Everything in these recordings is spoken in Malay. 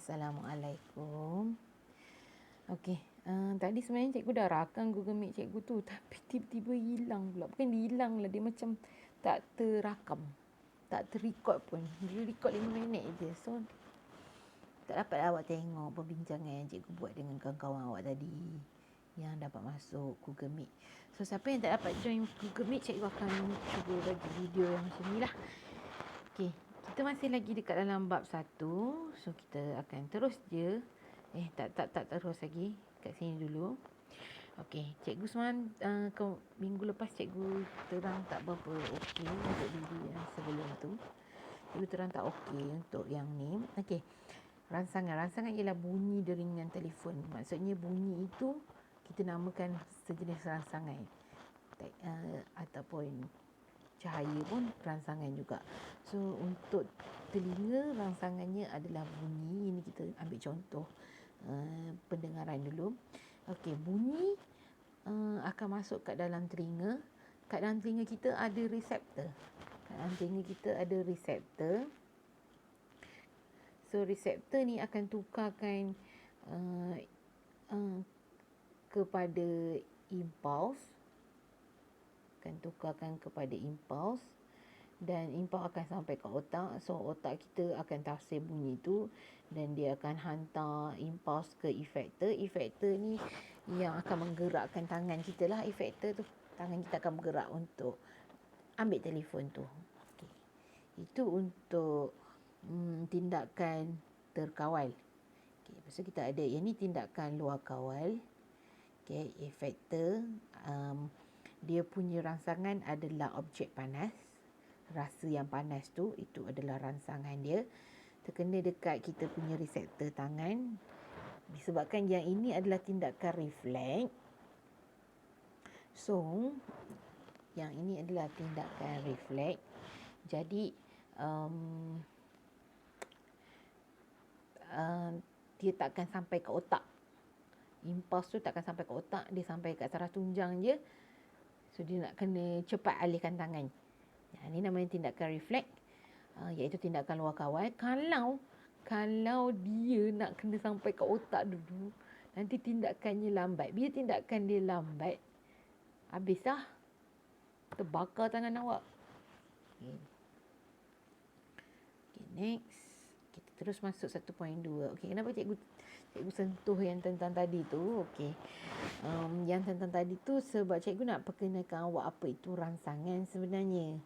Assalamualaikum. Okey, tadi sebenarnya cikgu dah rakam Google Meet cikgu tu, tapi tiba-tiba hilang pula. Bukan dia hilang lah, dia macam tak terrakam, tak terrecord pun. Dia record 5 minit je. So, tak dapat awak tengok perbincangan yang cikgu buat dengan kawan-kawan awak tadi yang dapat masuk Google Meet. So, siapa yang tak dapat join Google Meet, cikgu akan cuba bagi video yang macam ni lah. Okey, kita masih lagi dekat dalam bab 1. So, kita akan terus je. Tak terus lagi. Kat sini dulu. Okey, cikgu semalam minggu lepas cikgu terang tak berapa okey untuk diri yang sebelum tu. Cikgu terang tak okey untuk yang ni. Okey. Ransangan ialah bunyi deringan telefon. Maksudnya bunyi itu kita namakan sejenis rangsangan. Ataupun cahaya pun rangsangan juga. So, untuk telinga, rangsangannya adalah bunyi. Ini kita ambil contoh pendengaran dulu. Okey, bunyi akan masuk kat dalam telinga. Kat dalam telinga kita ada reseptor. So, reseptor ni akan tukarkan kepada impuls. Dan impuls akan sampai ke otak. So, otak kita akan tafsir bunyi tu dan dia akan hantar impuls ke efektor. Efektor ni yang akan menggerakkan tangan kita lah. Efektor tu, tangan kita akan bergerak untuk ambil telefon tu. Okay. Itu untuk tindakan terkawal. Okay. Lepas tu kita ada yang ni tindakan luar kawal. Okay. Efektor, dia punya rangsangan adalah objek panas. Rasa yang panas tu, itu adalah rangsangan dia. Terkena dekat kita punya reseptor tangan. Disebabkan yang ini adalah tindakan refleks. So, yang ini adalah tindakan refleks. Jadi, dia takkan sampai ke otak. Impuls tu takkan sampai ke otak. Dia sampai kat saraf tunjang je. So, dia nak kena cepat alihkan tangan. Ini namanya tindakan refleks. Iaitu tindakan luar kawal. Kalau dia nak kena sampai ke otak dulu, nanti tindakannya lambat. Bila tindakan dia lambat, habislah. Terbakar tangan awak. Okay, next. Kita terus masuk 1.2. Okay, kenapa cikgu sentuh yang tentang tadi tu? Okay. Yang tentang tadi tu sebab cikgu nak perkenalkan awak apa itu rangsangan sebenarnya.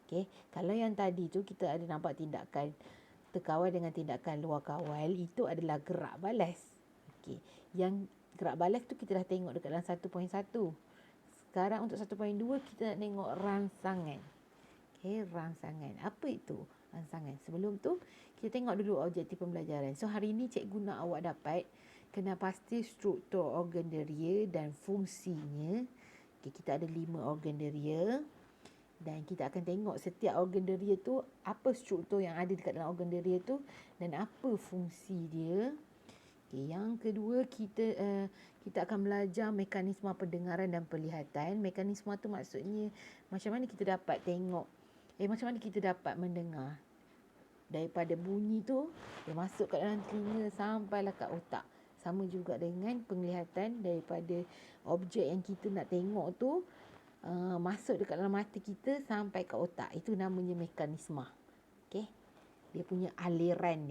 Okay. Kalau yang tadi tu kita ada nampak tindakan terkawal dengan tindakan luar kawal, itu adalah gerak balas. Okay. Yang gerak balas tu kita dah tengok dekat dalam 1.1. Sekarang untuk 1.2 kita nak tengok rangsangan. Okay, rangsangan. Apa itu rangsangan? Sebelum tu, kita tengok dulu objektif pembelajaran. So, hari ni cikgu nak awak dapat kena pasti struktur organ deria dan fungsinya. Okay, kita ada 5 organ deria. Dan kita akan tengok setiap organ deria tu, apa struktur yang ada dekat dalam organ deria tu dan apa fungsi dia. Okay, yang kedua, kita akan belajar mekanisme pendengaran dan penglihatan. Mekanisme tu maksudnya macam mana kita dapat tengok, macam mana kita dapat mendengar. Daripada bunyi tu, dia masuk kat dalam telinga sampailah kat otak. Sama juga dengan penglihatan, daripada objek yang kita nak tengok tu, masuk dekat dalam mata kita sampai ke otak. Itu namanya mekanisme. Okay. Dia punya aliran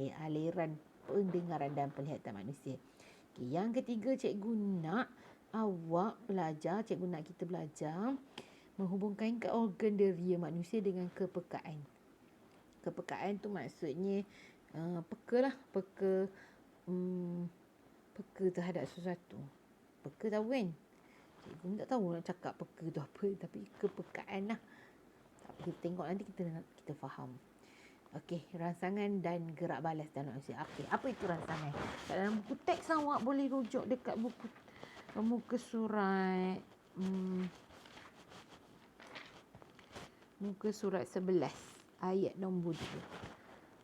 pendengaran dan penglihatan manusia. Okay. Yang ketiga, cikgu nak kita belajar menghubungkan ke organ deria manusia dengan kepekaan. Kepekaan tu maksudnya peka lah. Peka terhadap sesuatu. Peka tahu kan? Cikgu tak tahu nak cakap peka tu apa, tapi kepekaan lah. Kita tengok nanti kita faham. Okey, rangsangan dan gerak balas dalam manusia. Okey, apa itu rangsangan? Dalam buku teks awak boleh rujuk dekat muka surat muka surat 11 ayat nombor 2.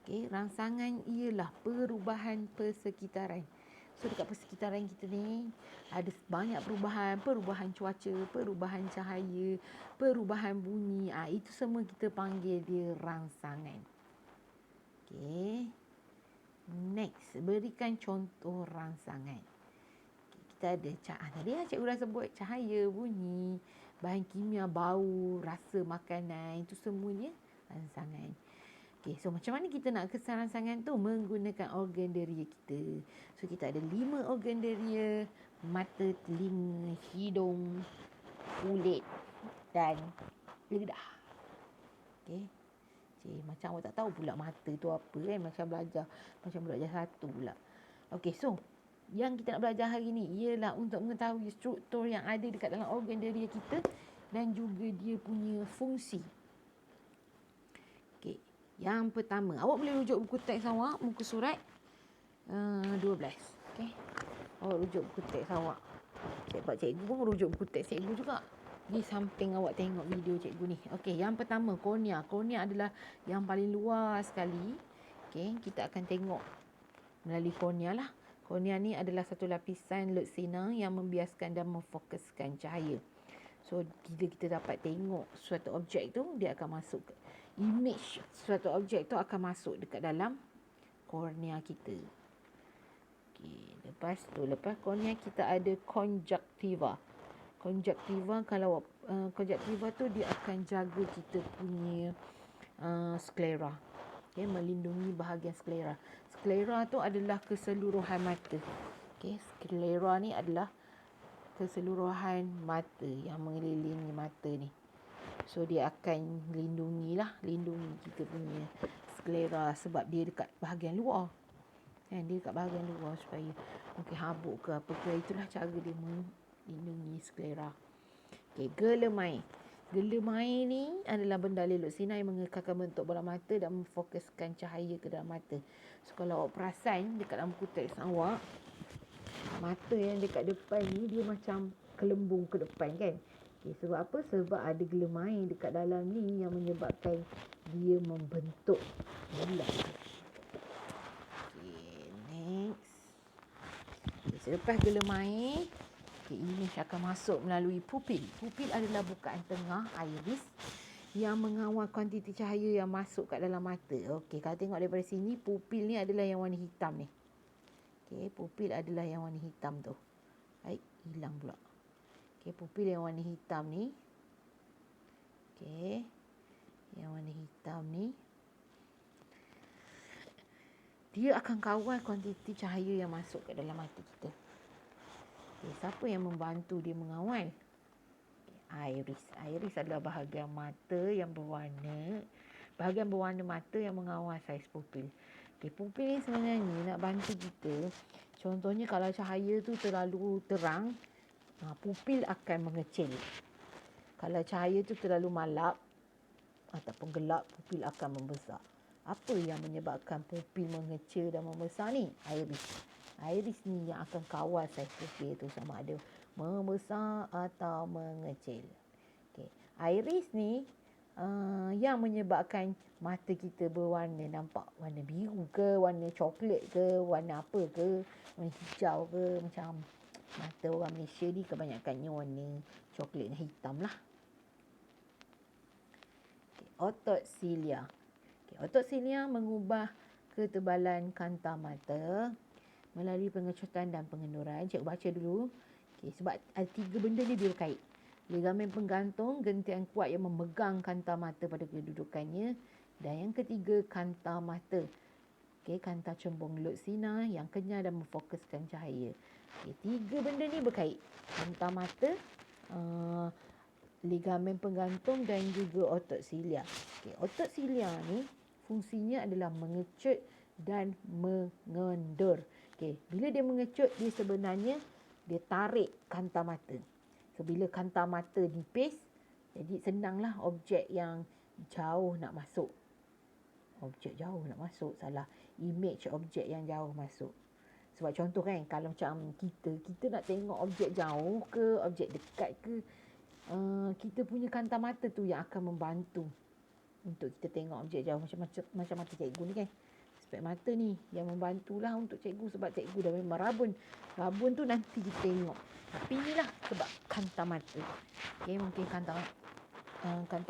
Okey, rangsangan ialah perubahan persekitaran. So, dekat persekitaran kita ni ada banyak perubahan cuaca, perubahan cahaya, perubahan bunyi. Itu semua kita panggil dia rangsangan. Okay. Next. berikan contoh rangsangan. Kita ada tadi cikgu dah sebut cahaya, bunyi, bahan kimia, bau, rasa makanan, itu semuanya rangsangan. Okey, so macam mana kita nak kesan rangsangan tu? Menggunakan organ deria kita. So kita ada 5 organ deria: mata, telinga, hidung, kulit dan lidah. Okey. Macam awak tak tahu pula mata tu apa kan, macam belajar satu pula. Okey, so yang kita nak belajar hari ni ialah untuk mengetahui struktur yang ada dekat dalam organ deria kita dan juga dia punya fungsi. Okey, yang pertama, awak boleh rujuk buku teks awak, muka surat 12. Okey, awak rujuk buku teks awak. Cikgu pun rujuk buku teks cikgu juga di samping awak tengok video cikgu ni. Okey, yang pertama, kornea. Kornea adalah yang paling luas sekali. Okey, kita akan tengok melalui kornea lah. Kornea ni adalah satu lapisan lutsina yang membiaskan dan memfokuskan cahaya. So, bila kita dapat tengok suatu objek tu, dia akan masuk image suatu objek tu akan masuk dekat dalam kornea kita. Okey, lepas kornea kita ada konjaktiva. Konjaktiva tu dia akan jaga kita punya sklera. Okay, melindungi bahagian sklera. Sklera tu adalah keseluruhan mata. Okay, sklera ni adalah keseluruhan mata yang mengelilingi mata ni. So dia akan lindungi kita punya sklera sebab dia dekat bahagian luar. Dia dekat bahagian luar supaya mungkin habuk ke apa ke, itulah cara dia melindungi sklera. Okay, gelemai. Gelemai ni adalah benda lutsina yang mengekalkan bentuk bola mata dan memfokuskan cahaya ke dalam mata. So kalau awak perasan dekat dalam buku teks awak, mata yang dekat depan ni dia macam kelembung ke depan kan. Okay, sebab apa? Sebab ada gelemai dekat dalam ni yang menyebabkan dia membentuk bola. Okay, next. Okay, selepas gelemai, image akan masuk melalui pupil. Pupil adalah bukaan tengah iris yang mengawal kuantiti cahaya yang masuk kat dalam mata. Okey, kalau tengok daripada sini, pupil ni adalah yang warna hitam ni. Okey, pupil adalah yang warna hitam tu. Baik, hilang pula. Okey, pupil yang warna hitam ni. Okey, yang warna hitam ni, dia akan kawal kuantiti cahaya yang masuk ke dalam mata kita. Okay, siapa yang membantu dia mengawal? Iris. Iris adalah bahagian berwarna mata yang mengawal saiz pupil. Okay, pupil ni sebenarnya nak bantu kita. Contohnya kalau cahaya tu terlalu terang, pupil akan mengecil. Kalau cahaya tu terlalu malap ataupun gelap, pupil akan membesar. Apa yang menyebabkan pupil mengecil dan membesar ni? Iris. Iris ni yang akan kawal saiz pupil tu sama ada membesar atau mengecil. Okay. Iris ni yang menyebabkan mata kita berwarna, nampak warna biru ke, warna coklat ke, warna apa ke, warna hijau ke. Macam mata orang Malaysia ni kebanyakannya warna coklat dan hitam lah. Okay. Otot silia. Okay. Otot silia mengubah ketebalan kanta mata melalui pengecutan dan pengenduran. Cikgu baca dulu. Okay, sebab ada 3 benda ni dia berkait. Ligamen penggantung, gentian kuat yang memegang kanta mata pada kedudukannya. Dan yang ketiga, kanta mata. Okay, kanta cembung lutsina yang kenyal dan memfokuskan cahaya. Okay, 3 benda ni berkait. Kanta mata, ligamen penggantung dan juga otot silia. Okay, otot silia ni fungsinya adalah mengecut dan mengendur. Okay, bila dia mengecut, dia sebenarnya dia tarik kanta mata. So, bila kanta mata nipis, jadi senanglah objek yang jauh nak masuk. Image objek yang jauh masuk. Sebab contoh kan, kalau macam kita nak tengok objek jauh ke, objek dekat ke, kita punya kanta mata tu yang akan membantu untuk kita tengok objek jauh. Macam mata cikgu ni kan. Spek mata ni yang membantulah untuk cikgu sebab cikgu dah memang rabun. Rabun tu nanti kita tengok. Tapi inilah sebab kanta mata. Okay, mungkin kanta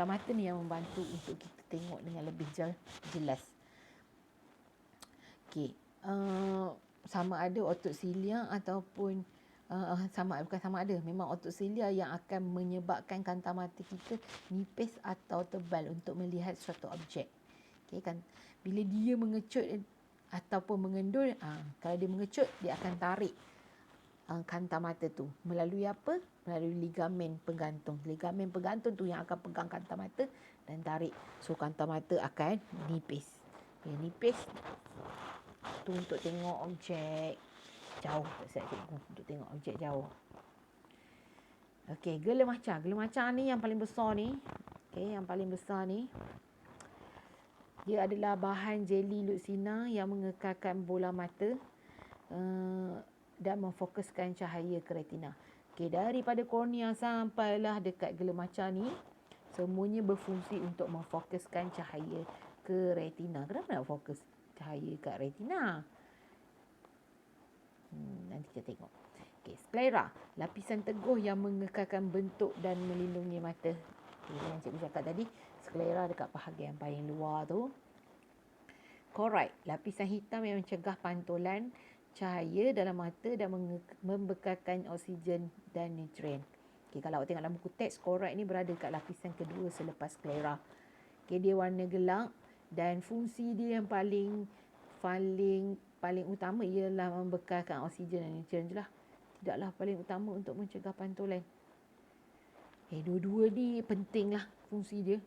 mata ni yang membantu untuk kita tengok dengan lebih jelas. Okay. sama ada otot silia ataupun bukan sama ada, memang otot silia yang akan menyebabkan kanta mata kita nipis atau tebal untuk melihat suatu objek. Okay, kan bila dia mengecut ataupun mengendul, kalau dia mengecut, dia akan tarik kanta mata tu melalui apa? Melalui ligamen penggantung. Ligamen penggantung tu yang akan pegang kanta mata dan tarik. So kanta mata akan nipis. Bila nipis tu untuk tengok objek jauh. Saya cikgu untuk tengok objek jauh. Okey, gela maca. Gela maca ni yang paling besar ni. Okey, yang paling besar ni dia adalah bahan jeli lutsina yang mengekalkan bola mata dan memfokuskan cahaya ke retina. Okey, daripada kornea sampailah dekat gela maca ni, semuanya berfungsi untuk memfokuskan cahaya ke retina. Kenapa nak fokus cahaya kat retina? Nanti kita tengok. Okey, sklera, lapisan teguh yang mengekalkan bentuk dan melindungi mata. Okay, yang cikgu cakap tadi, sklera dekat bahagian paling luar tu. Choroid, lapisan hitam yang mencegah pantulan cahaya dalam mata dan membekalkan oksigen dan nutrien. Okay, kalau awak tengok dalam buku teks, choroid ni berada dekat lapisan kedua selepas sklera. Okay, dia warna gelap dan fungsi dia yang paling utama ialah membekalkan oksigen dan nutrien je lah. Tidaklah paling utama untuk mencegah pantulan. Dua-dua ni penting lah fungsi dia.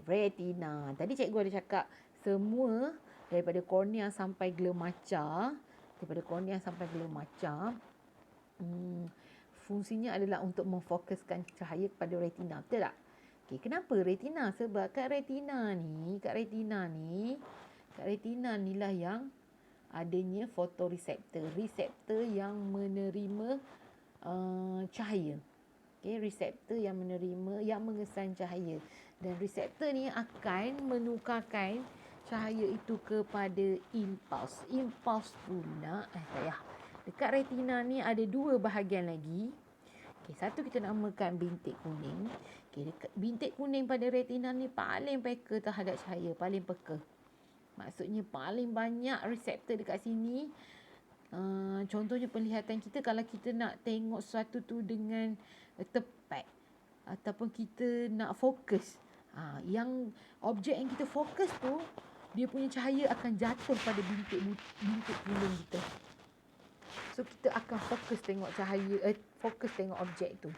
Retina. Tadi cikgu ada cakap semua daripada kornea sampai gela maca, fungsinya adalah untuk memfokuskan cahaya kepada retina. Betul tak? Okay, kenapa retina? Sebab kat retina ni lah yang adanya fotoreseptor, reseptor yang menerima cahaya. Okay, reseptor yang mengesan cahaya. Dan reseptor ni akan menukarkan cahaya itu kepada impuls. Impuls pula, dekat retina ni ada dua bahagian lagi. Okay, satu kita namakan bintik kuning. Okay, bintik kuning pada retina ni paling peka terhadap cahaya, paling peka. Maksudnya paling banyak reseptor dekat sini. Contohnya penglihatan kita, kalau kita nak tengok sesuatu tu dengan tepat ataupun kita nak fokus, yang objek yang kita fokus tu, dia punya cahaya akan jatuh pada bintik kuning kita. So kita akan fokus tengok cahaya, fokus tengok objek tu.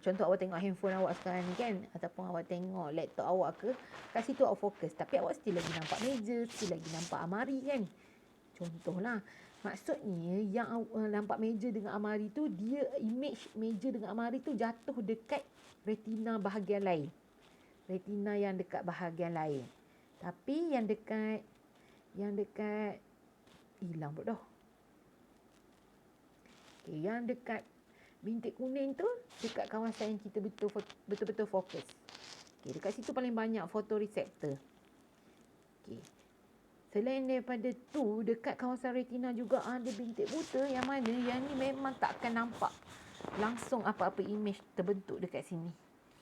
Contoh awak tengok handphone awak sekarang ni kan, ataupun awak tengok laptop awak ke, kat situ awak fokus, tapi awak still lagi nampak meja, still lagi nampak almari kan. Contohlah. Maksudnya yang nampak meja dengan almari tu, dia image meja dengan almari tu jatuh dekat retina bahagian lain. Retina yang dekat bahagian lain. Tapi yang dekat hilang pula dah. Okay, yang dekat bintik kuning tu dekat kawasan yang kita betul-betul fokus. Okay, dekat situ paling banyak fotoreseptor. Okay. Selain daripada tu, dekat kawasan retina juga ada bintik buta yang mana yang ni memang tak akan nampak langsung apa-apa image terbentuk dekat sini.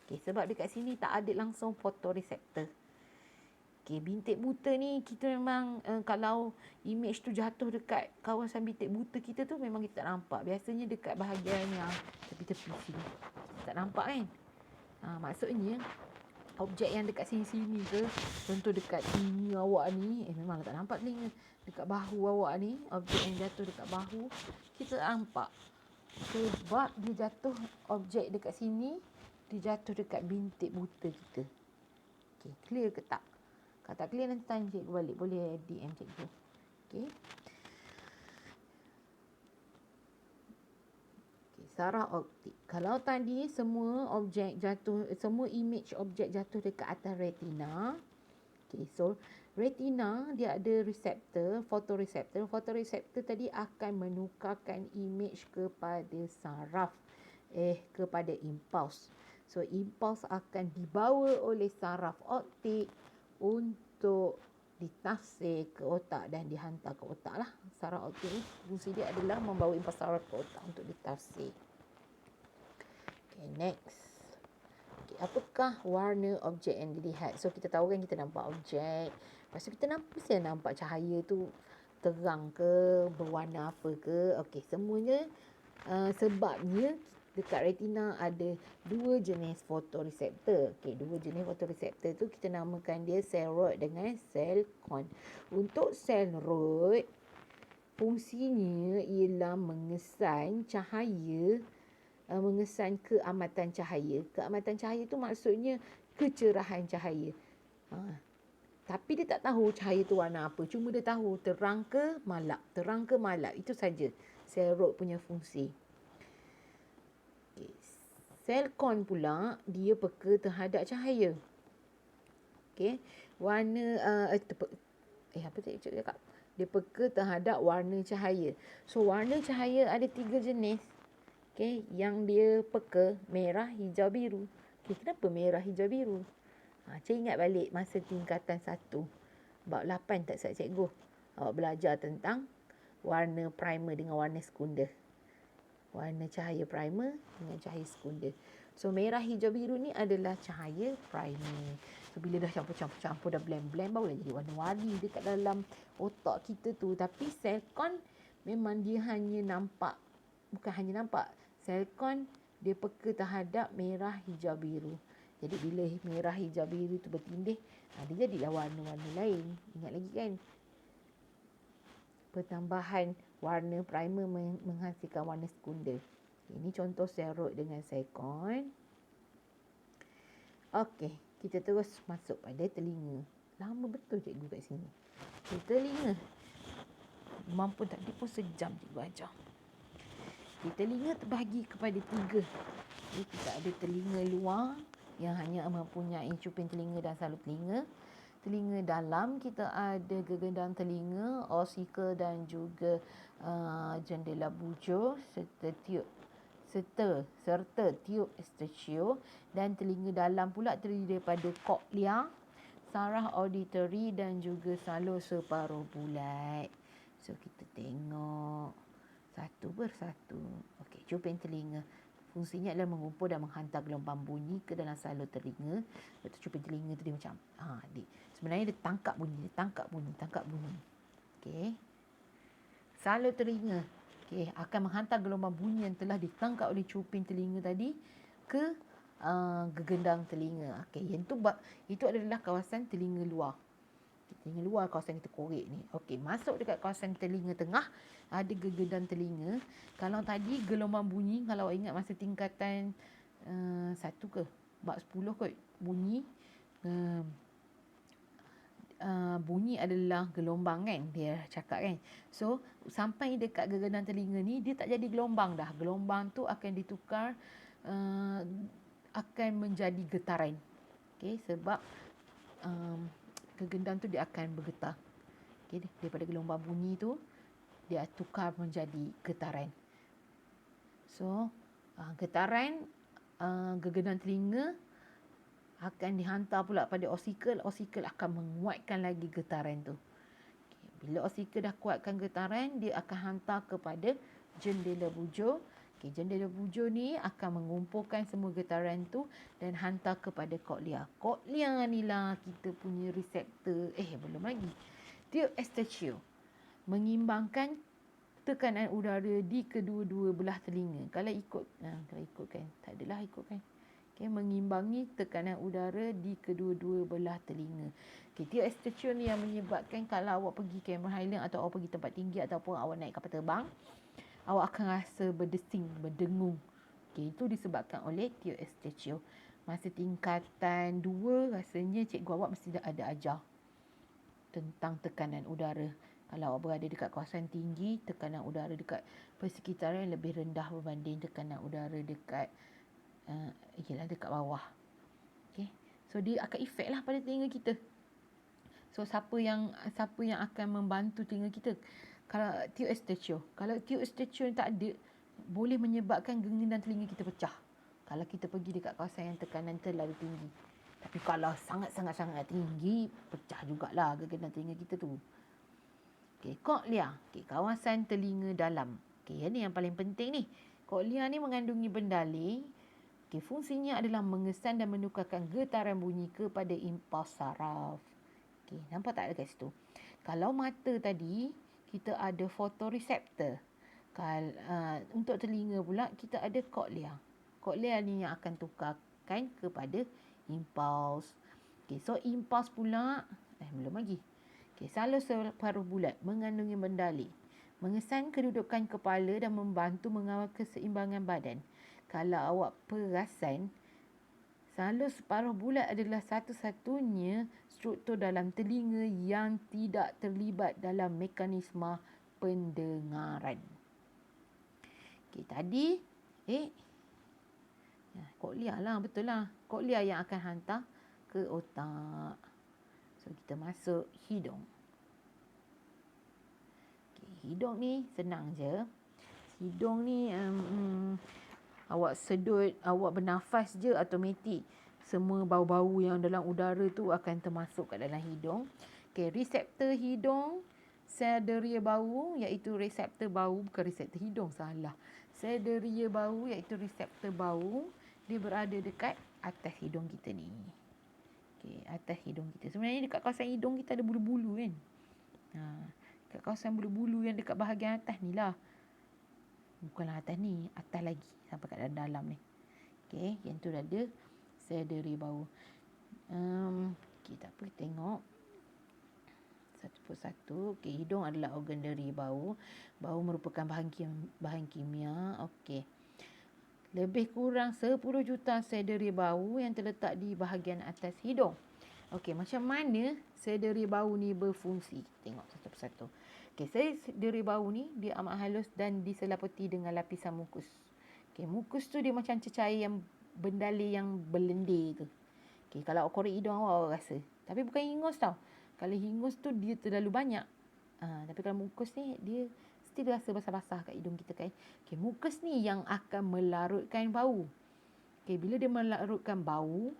Okay, sebab dekat sini tak ada langsung fotoreseptor. Okay, bintik buta ni kita memang kalau image tu jatuh dekat kawasan bintik buta kita tu memang kita tak nampak. Biasanya dekat bahagian yang tepi-tepi sini. Kita tak nampak kan? Maksudnya objek yang dekat sini-sini ke, contoh dekat telinga awak ni, memang tak nampak telinga. Dekat bahu awak ni, objek yang jatuh dekat bahu, kita tak nampak. Sebab dia jatuh, objek dekat sini, dia jatuh dekat bintik buta kita. Okay, clear ke tak? Kalau tak clear nanti tanya cikgu balik. Boleh DM cikgu. Okay. Saraf optik. Kalau tadi semua image objek jatuh dekat atas retina. Okay, so retina dia ada reseptor, fotoreseptor. Fotoreseptor tadi akan menukarkan image kepada saraf, kepada impuls. So impuls akan dibawa oleh saraf optik untuk ditafsir ke otak dan dihantar ke otak lah. Saraf optik ni fungsi dia adalah membawa impuls saraf ke otak untuk ditafsir. Okay, next. Okay, apakah warna objek yang dilihat. So kita tahu kan kita nampak objek. Lepas tu kita mesti nampak cahaya tu terang ke, berwarna apa ke. Okey, semuanya sebabnya dekat retina ada dua jenis fotoreseptor. Okey, dua jenis fotoreseptor tu kita namakan dia sel rod dengan sel kon. Untuk sel rod, fungsinya ialah mengesan cahaya, mengesan keamatan cahaya. Keamatan cahaya tu maksudnya kecerahan cahaya. Tapi dia tak tahu cahaya tu warna apa. Cuma dia tahu terang ke malap. Terang ke malap. Itu saja sel rod punya fungsi. Okay. Sel kon pula, dia peka terhadap cahaya. Okay. Warna, apa saya cakap? Dia peka terhadap warna cahaya. So, warna cahaya ada 3 jenis. Okay. Yang dia peka, merah, hijau, biru. Okay. Kenapa merah, hijau, biru? Cik ingat balik masa tingkatan 1. Bab 8 tak silap cikgu. Awak belajar tentang warna primer dengan warna sekunder. Warna cahaya primer dengan cahaya sekunder. So, merah, hijau, biru ni adalah cahaya primer. So, bila dah campur-campur, dah blend-blend, barulah jadi warna-warni dekat dalam otak kita tu. Tapi sel kon memang dia hanya nampak, bukan hanya nampak. Sel kon dia peka terhadap merah, hijau, biru. Jadi bila merah, hijau, biru tu bertindih, dia jadilah warna-warna lain. Ingat lagi kan? Pertambahan warna primer menghasilkan warna sekunder. Ini contoh sel rod dengan sel kon. Okey, kita terus masuk pada telinga. Lama betul cikgu kat sini. Telinga. Mampu tak? Dia pun sejam cikgu ajar. Telinga terbahagi kepada 3. Jadi kita ada telinga luar yang hanya mempunyai cuping telinga dan salur telinga. Telinga dalam kita ada gegendang telinga, osikel dan juga jendela bujur serta tiub estachio. Dan telinga dalam pula terdiri daripada koklia, saraf auditory dan juga salur separuh bulat. So kita tengok satu persatu. Okey, cuping telinga. Fungsinya adalah mengumpul dan menghantar gelombang bunyi ke dalam salur telinga. Lepas tu cuping telinga tu dia macam sebenarnya dia tangkap bunyi. Okey. Salur telinga akan menghantar gelombang bunyi yang telah ditangkap oleh cuping telinga tadi ke gegendang telinga. Okey, itu adalah kawasan telinga luar. Telinga luar kawasan kita korek ni. Okey, masuk dekat kawasan telinga tengah ada gegendang telinga. Kalau tadi gelombang bunyi, kalau awak ingat masa tingkatan 1 ke bab 10 kot, bunyi bunyi adalah gelombang kan, dia cakap kan. So sampai dekat gegendang telinga ni dia tak jadi gelombang dah. Gelombang tu akan ditukar akan menjadi getaran. Okey, sebab gegendang tu dia akan bergetar. Okey, daripada gelombang bunyi tu dia tukar menjadi getaran. So getaran gegendang telinga akan dihantar pula pada osikel. Osikel akan menguatkan lagi getaran tu. Okay. Bila osikel dah kuatkan getaran, dia akan hantar kepada jendela bujur. Okay, jendela bujur ni akan mengumpulkan semua getaran tu dan hantar kepada koklia. Koklia ni lah kita punya reseptor. Belum lagi. Tiub estachio mengimbangkan tekanan udara di kedua-dua belah telinga. Kalau ikutkan, tak adalah ikutkan. Okay, mengimbangi tekanan udara di kedua-dua belah telinga. Okay, tiub estachio ni yang menyebabkan kalau awak pergi Cameron Highland atau awak pergi tempat tinggi ataupun awak naik kapal terbang, awak akan rasa berdesing, berdengung. Okay, itu disebabkan oleh tiub estachio. Masa tingkatan 2 rasanya cikgu awak mesti dah ada ajar tentang tekanan udara. Kalau awak berada dekat kawasan tinggi, tekanan udara dekat persekitaran lebih rendah berbanding tekanan udara dekat dekat bawah. Okay. So dia akan efek lah pada telinga kita. So siapa yang akan membantu telinga kita? Kalau tiub estachio. Kalau tiub estachio tak ada, boleh menyebabkan gegendang telinga kita pecah. Kalau kita pergi dekat kawasan yang tekanan terlalu tinggi. Tapi kalau sangat-sangat tinggi, pecah jugalah gegendang telinga kita tu. Okay, koklia. Okay, kawasan telinga dalam. Okay, ini yang paling penting ni. Koklia ni mengandungi bendalih Okey, fungsinya adalah mengesan dan menukarkan getaran bunyi kepada impuls saraf. Okey, nampak tak dekat situ? Kalau mata tadi, kita ada photoreceptor. Untuk telinga pula, kita ada cochlea. Cochlea ni yang akan tukarkan kepada impuls. Okey, so impuls pula, belum lagi. Okey, salur separuh bulat mengandungi bendali, mengesan kedudukan kepala dan membantu mengawal keseimbangan badan. Kalau awak perasan, salur separuh bulat adalah satu-satunya struktur dalam telinga yang tidak terlibat dalam mekanisme pendengaran. Okey, tadi cochlea lah, betul lah. Cochlea yang akan hantar ke otak. So, kita masuk hidung. Okay, hidung ni senang je. Hidung ni awak sedut, awak bernafas je automatik. Semua bau-bau yang dalam udara tu akan termasuk kat dalam hidung. Okay, reseptor hidung, sel deria bau iaitu reseptor bau, bukan reseptor hidung, salah. Sel deria bau iaitu reseptor bau, dia berada dekat atas hidung kita ni. Okey, atas hidung kita. Sebenarnya dekat kawasan hidung kita ada bulu-bulu kan. Dekat kawasan bulu-bulu yang dekat bahagian atas ni lah. Bukanlah atas ni, atas lagi sampai kat dalam ni. Okey, yang tu dah ada sel deria bau. Okey, tak apa, tengok satu persatu. Okey, hidung adalah organ deria bau. Bau merupakan bahan kimia. Okey. Lebih kurang 10 juta sel deria bau yang terletak di bahagian atas hidung. Okey, macam mana sel deria bau ni berfungsi? Tengok satu persatu. Okey, sel deria bau ni dia amat halus dan diseliputi dengan lapisan mukus. Okey, mukus tu dia macam cecair yang bendali yang berlendir tu. Okey, kalau korek hidung awak rasa. Tapi bukan hingus tau. Kalau hingus tu dia terlalu banyak. Tapi kalau mukus ni dia still rasa basah-basah kat hidung kita kan. Okey, mukus ni yang akan melarutkan bau. Okey, bila dia melarutkan bau,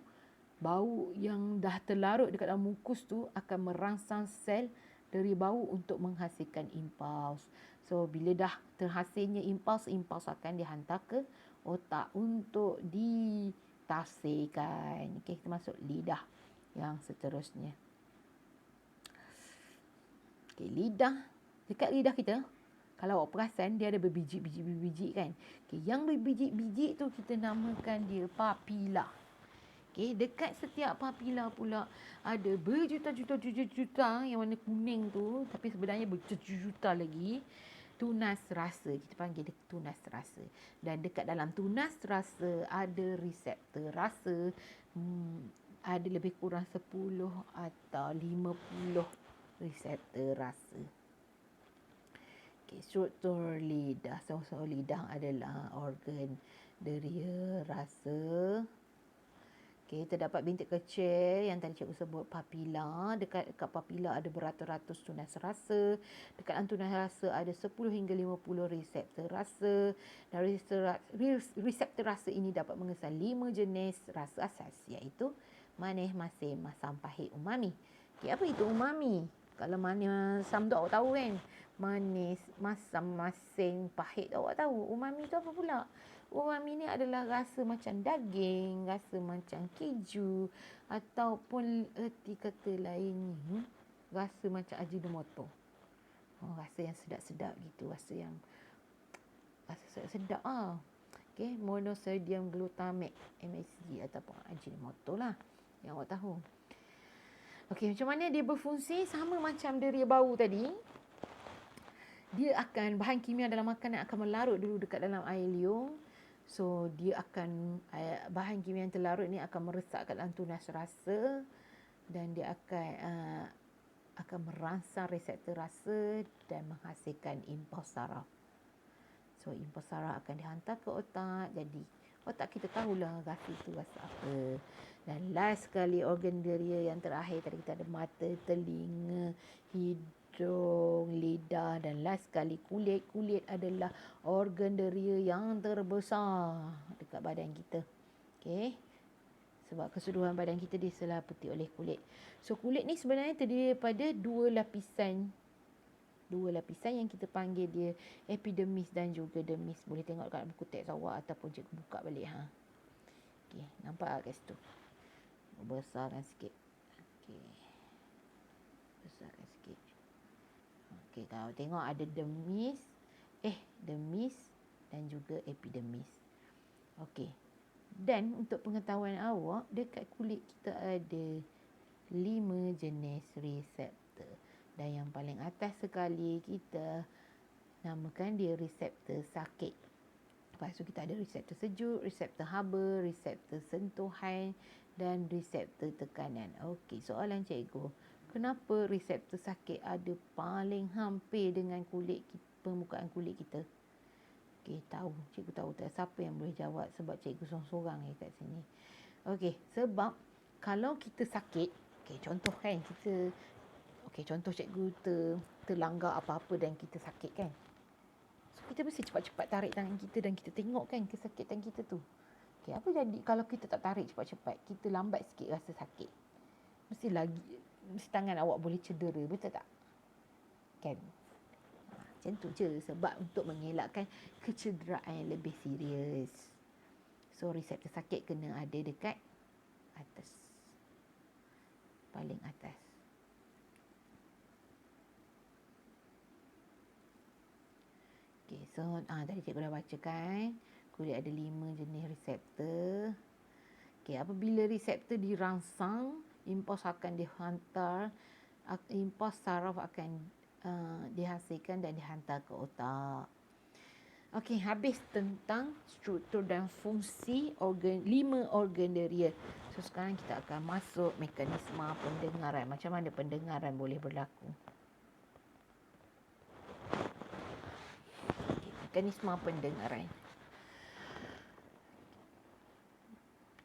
bau yang dah terlarut dekat dalam mukus tu akan merangsang sel deria bau untuk menghasilkan impuls. So, bila dah terhasilnya impuls akan dihantar ke otak untuk ditafsirkan. Okey, kita masuk lidah yang seterusnya. Okey, lidah. Dekat lidah kita, kalau awak perasan, dia ada berbiji-biji kan. Okay, yang berbiji-biji tu kita namakan dia papila. Okay, dekat setiap papila pula ada berjuta-juta yang warna kuning tu. Tapi sebenarnya berjuta-juta lagi. Tunas rasa. Kita panggil dia tunas rasa. Dan dekat dalam tunas rasa ada reseptor rasa. Ada lebih kurang 10 atau 50 reseptor rasa. Struktur lidah. So, lidah adalah organ deria rasa. Okey, terdapat bintik kecil yang tadi cikgu sebut papila. Dekat papila ada beratus-ratus tunas rasa. Dekat dalam tunas rasa ada 10 hingga 50 reseptor rasa. Dan reseptor rasa ini dapat mengesan 5 jenis rasa asas, iaitu manis, masin, masam, pahit, umami. Okey, apa itu umami? Kalau manis, masam tu awak tahu kan? Manis, masam, masin, pahit awak tahu. Umami tu apa pula? Umami ni adalah rasa macam daging, rasa macam keju ataupun erti kata lainnya rasa macam ajinomoto. Rasa yang sedap-sedap gitu, rasa sedap-sedap Okey, monosodium glutamate, MSG ataupun ajinomoto lah yang awak tahu. Okey, macam mana dia berfungsi? Sama macam deria bau tadi. Dia akan, bahan kimia dalam makanan akan melarut dulu dekat dalam air liur. So, dia akan, bahan kimia yang terlarut ni akan meresap kat dalam tunas rasa. Dan dia akan merangsang reseptor rasa dan menghasilkan impuls saraf. So, impuls saraf akan dihantar ke otak. Jadi, otak kita tahulah rasa itu rasa apa. Dan last sekali organ deria yang terakhir tadi kita ada mata, telinga, hidung, lidah dan last sekali kulit. Kulit adalah organ deria yang terbesar dekat badan kita. Okey. Sebab keseluruhan badan kita diseliputi oleh kulit. So kulit ni sebenarnya terdiri daripada dua lapisan yang kita panggil dia epidermis dan juga dermis. Boleh tengok dekat buku teks awak ataupun cikgu buka balik Okey, nampak tak kat situ? Besarkan sikit. Okey. Besarkan sikit. Okey, kalau tengok ada dermis dan juga epidermis. Okey. Dan untuk pengetahuan awak, dekat kulit kita ada 5 jenis reseptor. Dan yang paling atas sekali kita namakan dia reseptor sakit. Lepas tu kita ada reseptor sejuk, reseptor haba, reseptor sentuhan dan reseptor tekanan. Okey, soalan cikgu. Kenapa reseptor sakit ada paling hampir dengan permukaan kulit kita? Okey, cikgu tahu tak siapa yang boleh jawab sebab cikgu seorang-seorang kat sini. Okey, sebab kalau kita sakit, contoh kan contoh cikgu terlanggar apa-apa dan kita sakit kan. So kita mesti cepat-cepat tarik tangan kita dan kita tengok kan kesakitan kita tu. Okey, apa jadi kalau kita tak tarik cepat-cepat, kita lambat sikit rasa sakit. Mesti tangan awak boleh cedera, betul tak? Kan? Macam tu je, sebab untuk mengelakkan kecederaan yang lebih serius. So reseptor sakit kena ada dekat atas. Paling atas. Okay, so tadi cikgu dah bacakan. Kulit ada 5 jenis reseptor. Okay, apabila reseptor dirangsang, impuls akan dihantar. Impuls saraf akan dihasilkan dan dihantar ke otak. Okey, habis tentang struktur dan fungsi 5 organ deria. So sekarang kita akan masuk mekanisme pendengaran. Macam mana pendengaran boleh berlaku? Okay, mekanisme pendengaran.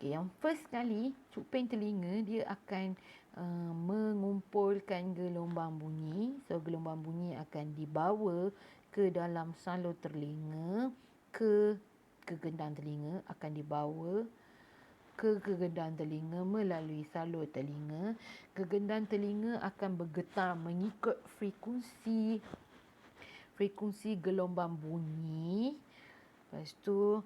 Okay, yang first kali, cuping telinga dia akan mengumpulkan gelombang bunyi. So gelombang bunyi akan dibawa ke dalam salur telinga, ke gendang telinga, akan dibawa ke gendang telinga melalui salur telinga. Gendang telinga akan bergetar mengikut frekuensi gelombang bunyi. Lepas tu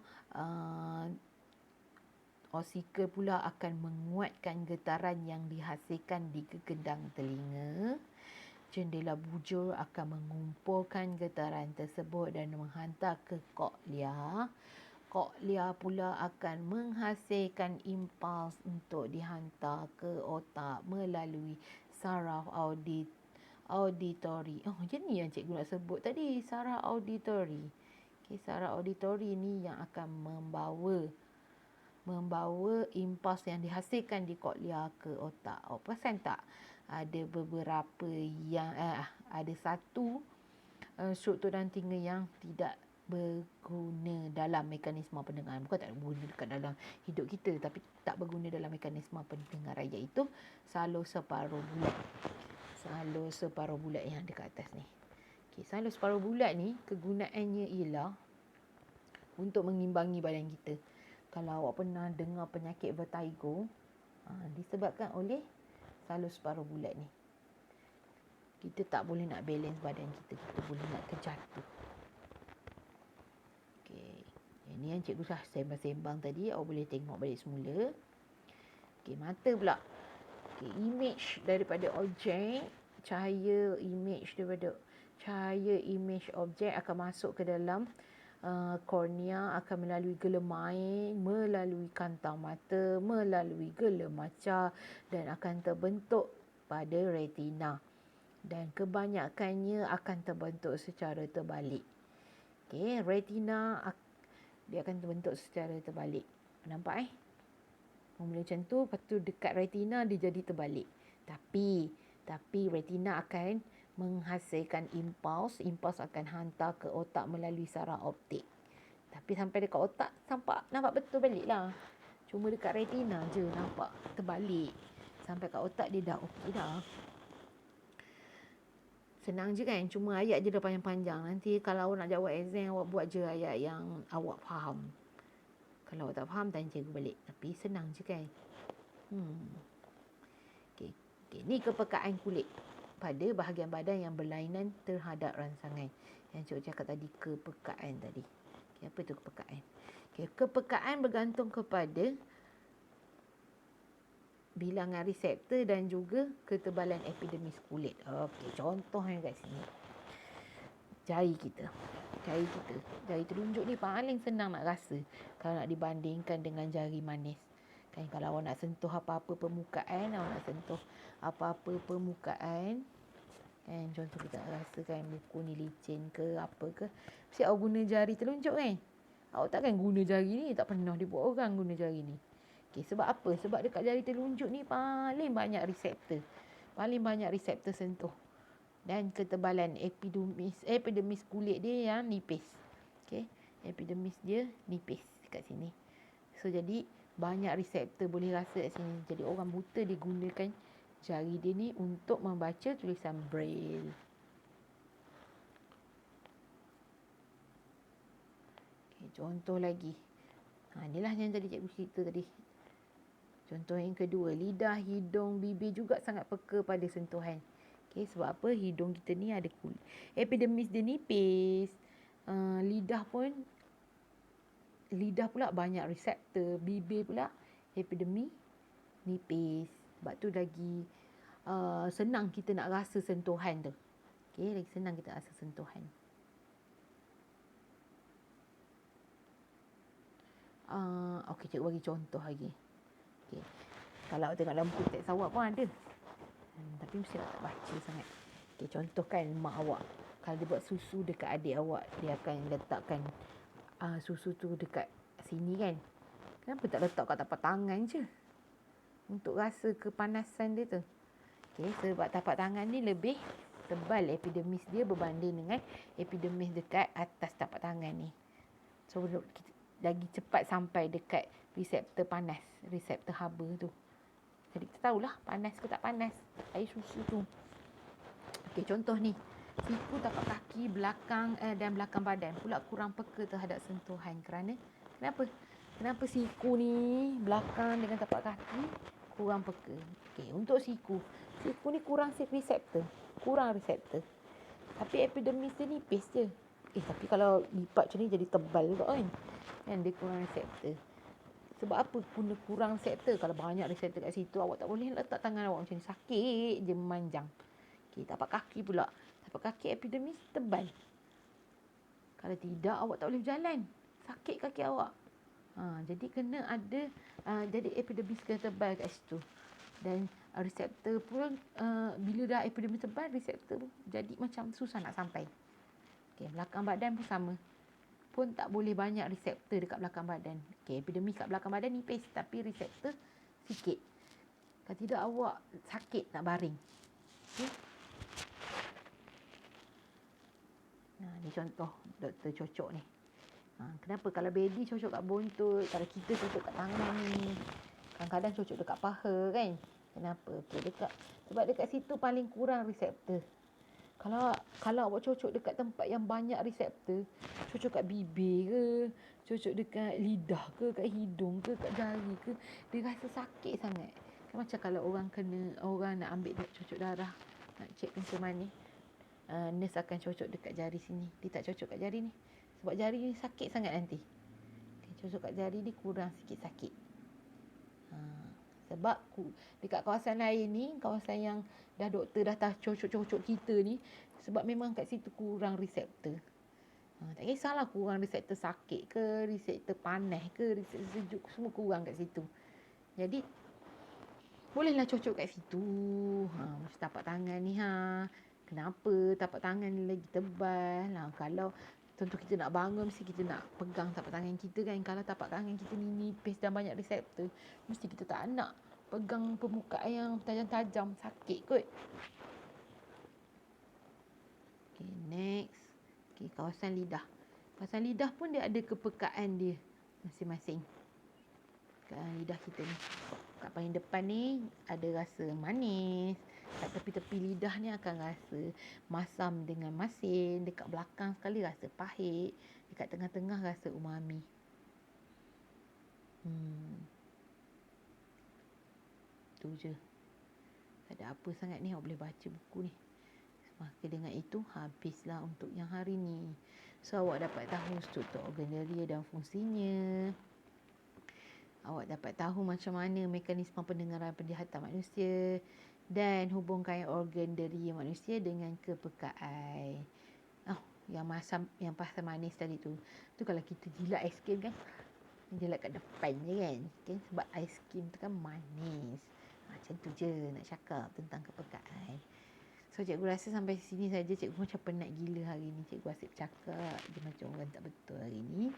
osikal pula akan menguatkan getaran yang dihasilkan di gendang telinga. Jendela bujur akan mengumpulkan getaran tersebut dan menghantar ke koklia. Koklia pula akan menghasilkan impuls untuk dihantar ke otak melalui saraf auditori. Macam ni yang cikgu nak sebut tadi, saraf auditori. Saraf auditori ni yang akan membawa impuls yang dihasilkan di koklia ke otak. Perasan tak? Ada beberapa yang ada satu struktur dan telinga yang tidak berguna dalam mekanisme pendengaran. Bukan tak berguna dekat dalam hidup kita, tapi tak berguna dalam mekanisme pendengaran, iaitu salur separuh bulat. Salur separuh bulat yang dekat atas ni. Salur separuh bulat ni kegunaannya ialah untuk mengimbangi badan kita. Kalau awak pernah dengar penyakit vertigo, disebabkan oleh salur separuh bulat ni. Kita tak boleh nak balance badan kita. Kita boleh nak terjatuh. Okey. Ini yang cikgu dah sembang-sembang tadi. Awak boleh tengok balik semula. Okey, mata pula. Okey, image daripada objek. Cahaya image objek akan masuk ke dalam kornea, akan melalui gelemain, melalui kantang mata, melalui gelemaca dan akan terbentuk pada retina. Dan kebanyakannya akan terbentuk secara terbalik. Okey, retina dia akan terbentuk secara terbalik. Nampak mula macam tu, lepas tu dekat retina dia jadi terbalik. Tapi retina akan menghasilkan impuls akan hantar ke otak melalui saraf optik. Tapi sampai dekat otak nampak betul balik lah. Cuma dekat retina je nampak terbalik. Sampai kat otak dia dah okey dah. Senang je kan? Cuma ayat je dah panjang-panjang. Nanti kalau awak nak jawab exam, awak buat je ayat yang awak faham. Kalau awak tak faham, tanya cikgu balik. Tapi senang je kan? Okay. Ni kepekaan kulit pada bahagian badan yang berlainan terhadap rangsangan. Yang cikgu cakap tadi, kepekaan tadi. Okay, apa itu kepekaan? Okay, kepekaan bergantung kepada bilangan reseptor dan juga ketebalan epidermis kulit. Okey, contohnya kat sini. Jari kita. Jari telunjuk ni paling senang nak rasa kalau nak dibandingkan dengan jari manis. Kan kalau awak nak sentuh apa-apa permukaan, kan contoh kita rasa kan buku ni licin ke apa ke, mesti awak guna jari telunjuk kan. Awak takkan guna jari ni, tak pernah dibuat orang guna jari ni. Okey, sebab apa? Sebab dekat jari telunjuk ni paling banyak reseptor sentuh. Dan ketebalan epidermis kulit dia yang nipis. Okey, epidermis dia nipis dekat sini. So jadi banyak reseptor boleh rasa kat sini. Jadi orang buta digunakan jari dia ni untuk membaca tulisan braille. Okey, contoh lagi. Inilah yang tadi cikgu cerita tadi. Contoh yang kedua, lidah, hidung, bibir juga sangat peka pada sentuhan. Okey, sebab apa? Hidung kita ni ada kulit. Epidermis dia nipis. Lidah pula banyak reseptor. Bibir pula epidermis nipis. Sebab tu lagi senang kita nak rasa sentuhan tu. Okey, lagi senang kita rasa sentuhan. Okey, cikgu bagi contoh lagi. Okay. Kalau awak tengok dalam buku teks awak pun ada. Tapi mesti tak baca sangat. Okay, contoh kan mak awak. Kalau dia buat susu dekat adik awak, dia akan letakkan susu tu dekat sini kan. Kenapa tak letak kat tapak tangan je? Untuk rasa kepanasan dia tu. Okay, sebab tapak tangan ni lebih tebal epidermis dia berbanding dengan epidermis dekat atas tapak tangan ni. So, lagi cepat sampai dekat reseptor panas, reseptor haba tu. Jadi kita tahulah panas ke tak panas air susu tu. Okey, contoh ni. Siku tapak kaki belakang dan belakang badan pula kurang peka terhadap sentuhan. Kenapa siku ni belakang dengan tapak kaki kurang peka? Okey, untuk siku ni kurang reseptor. Tapi epidermis dia nipis je. Tapi kalau lipat macam ni jadi tebal juga kan. Kan dia kurang reseptor. Sebab apa guna kurang reseptor? Kalau banyak reseptor kat situ, awak tak boleh letak tangan awak macam ni. Sakit je memanjang. Okey, tapak kaki pula. Tapak kaki epidermis tebal. Kalau tidak, awak tak boleh berjalan. Sakit kaki awak. Jadi kena ada, jadi epidermis kena tebal kat situ. Dan reseptor pun, bila dah epidermis tebal, reseptor pun jadi macam susah nak sampai. Okey, belakang badan pun sama. Pun tak boleh banyak reseptor dekat belakang badan. Okey, epidermis kat belakang badan nipis tapi reseptor sikit. Kalau tidak awak sakit nak baring. Okey. Ni contoh doktor cocok ni. Kenapa kalau baby cocok kat buntut, kalau kita cocok kat tangan ni. Kadang-kadang cocok dekat paha kan. Kenapa? Okey, sebab dekat situ paling kurang reseptor. Kalau awak cocok dekat tempat yang banyak reseptor, cocok kat bibir ke, cocok dekat lidah ke, kat hidung ke, kat jari ke, dia rasa sakit sangat. Macam kalau orang nak ambil cocok darah, nak cek pencemaran ni, nurse akan cocok dekat jari sini. Dia tak cocok kat jari ni. Sebab jari ni sakit sangat nanti. Cocok kat jari ni kurang sikit sakit. Sebab dekat kawasan lain ni, kawasan yang doktor dah cocok-cocok kita ni, sebab memang kat situ kurang reseptor. Tak kisahlah kurang reseptor sakit ke, reseptor panas ke, reseptor sejuk, semua kurang kat situ. Jadi, bolehlah cocok kat situ. Macam tapak tangan ni. Kenapa tapak tangan ni lagi tebal? Kalau tentu kita nak bangun, mesti kita nak pegang tapak tangan kita kan. Kalau tapak tangan kita ni nipis dan banyak reseptor, mesti kita tak nak pegang permukaan yang tajam-tajam. Sakit kot. Okay, next. Okay, kawasan lidah. Kawasan lidah pun dia ada kepekaan dia masing-masing. Lidah kita ni. Kat paling depan ni ada rasa manis. Kat tepi-tepi lidah ni akan rasa masam dengan masin. Dekat belakang sekali rasa pahit. Dekat tengah-tengah rasa umami. Tu je. Tak ada apa sangat ni. Awak boleh baca buku ni. Maka dengan itu habislah untuk yang hari ni. So awak dapat tahu struktur organ dia dan fungsinya. Awak dapat tahu macam mana mekanisme pendengaran penglihatan manusia dan hubungkan organ deri manusia dengan kepekaan. Yang pasal manis tadi tu. Tu kalau kita jilat aiskrim kan, jilat kat depan je kan. Sebab aiskrim tu kan manis. Macam tu je nak cakap tentang kepekaan. So cikgu rasa sampai sini saja. Cikgu macam penat gila hari ni. Cikgu asyik bercakap je macam orang tak betul hari ni.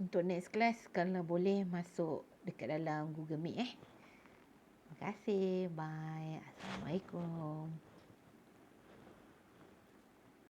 Untuk next class kalau boleh masuk dekat dalam Google Meet. Terima kasih. Bye. Assalamualaikum.